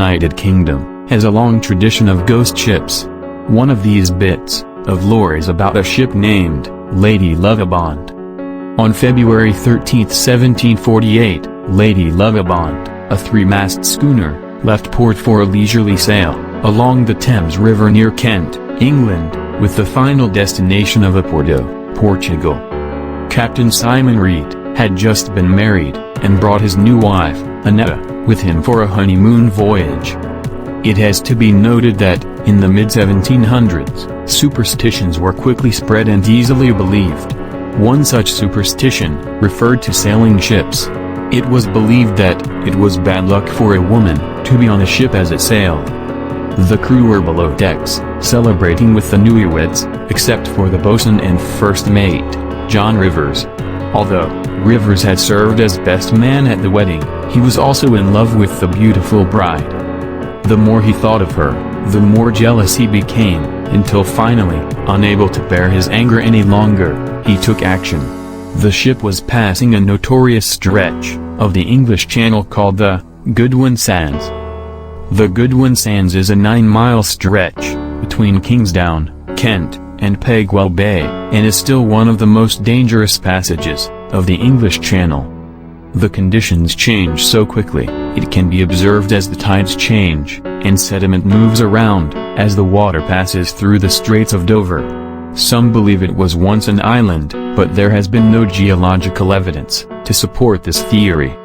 United Kingdom, has a long tradition of ghost ships. One of these bits of lore is about a ship named Lady Lovibond. On February 13, 1748, Lady Lovibond, a three-mast schooner, left port for a leisurely sail along the Thames River near Kent, England, with the final destination of Oporto, Portugal. Captain Simon Reed had just been married, and brought his new wife, Annetta, with him for a honeymoon voyage. It has to be noted that, in the mid-1700s, superstitions were quickly spread and easily believed. One such superstition referred to sailing ships. It was believed that it was bad luck for a woman to be on a ship as it sailed. The crew were below decks, celebrating with the newlyweds, except for the boatswain and first mate, John Rivers. Although Rivers had served as best man at the wedding, he was also in love with the beautiful bride. The more he thought of her, the more jealous he became, until finally, unable to bear his anger any longer, he took action. The ship was passing a notorious stretch of the English Channel called the Goodwin Sands. The Goodwin Sands is a 9-mile stretch between Kingsdown, Kent, and Pegwell Bay, and is still one of the most dangerous passages of the English Channel. The conditions change so quickly, it can be observed as the tides change, and sediment moves around, as the water passes through the Straits of Dover. Some believe it was once an island, but there has been no geological evidence to support this theory.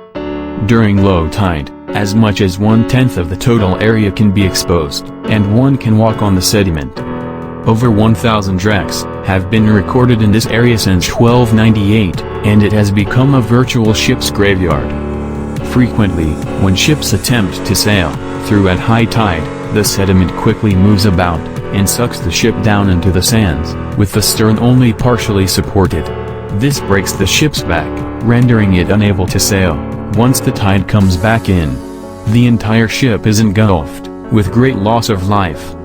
During low tide, as much as 1/10 of the total area can be exposed, and one can walk on the sediment. Over 1,000 wrecks have been recorded in this area since 1298, and it has become a virtual ship's graveyard. Frequently, when ships attempt to sail through at high tide, the sediment quickly moves about, and sucks the ship down into the sands, with the stern only partially supported. This breaks the ship's back, rendering it unable to sail. Once the tide comes back in, the entire ship is engulfed, with great loss of life.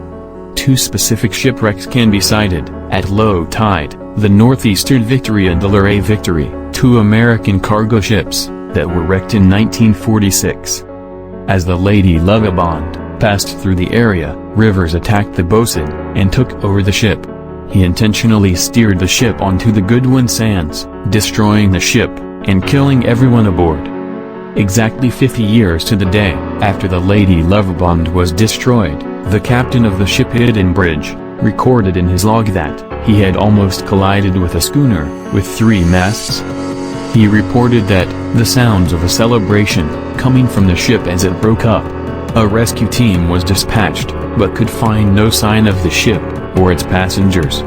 Two specific shipwrecks can be cited: at low tide, the Northeastern Victory and the Luray Victory, two American cargo ships, that were wrecked in 1946. As the Lady Lovibond passed through the area, Rivers attacked the boatswain, and took over the ship. He intentionally steered the ship onto the Goodwin Sands, destroying the ship, and killing everyone aboard. Exactly 50 years to the day after the Lady Lovibond was destroyed, the captain of the ship Hidden Bridge recorded in his log that he had almost collided with a schooner with 3 masts. He reported that the sounds of a celebration coming from the ship as it broke up. A rescue team was dispatched, but could find no sign of the ship or its passengers.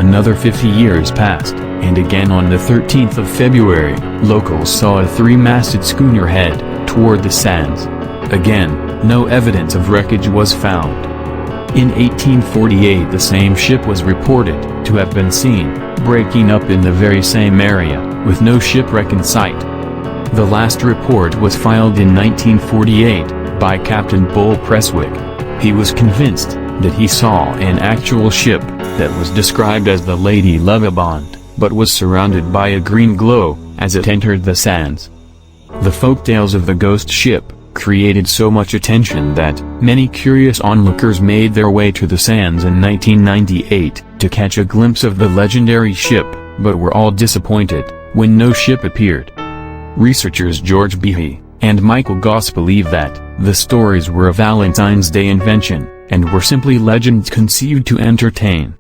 Another 50 years passed, and again on the 13th of February, locals saw a 3-masted schooner head toward the sands. Again, no evidence of wreckage was found. In 1848 the same ship was reported to have been seen, breaking up in the very same area, with no shipwreck in sight. The last report was filed in 1948, by Captain Bull Presswick. He was convinced that he saw an actual ship that was described as the Lady Lovibond, but was surrounded by a green glow as it entered the sands. The folktales of the ghost ship created so much attention that many curious onlookers made their way to the sands in 1998 to catch a glimpse of the legendary ship, but were all disappointed when no ship appeared. Researchers George Behe and Michael Goss believe that the stories were a Valentine's Day invention, and were simply legends conceived to entertain.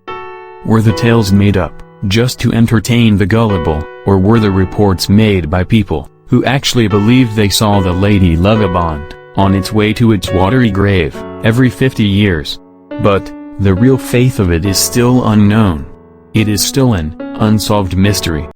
Were the tales made up just to entertain the gullible, or were the reports made by people who actually believed they saw the Lady Lovibond on its way to its watery grave every 50 years? But the real faith of it is still unknown. It is still an unsolved mystery.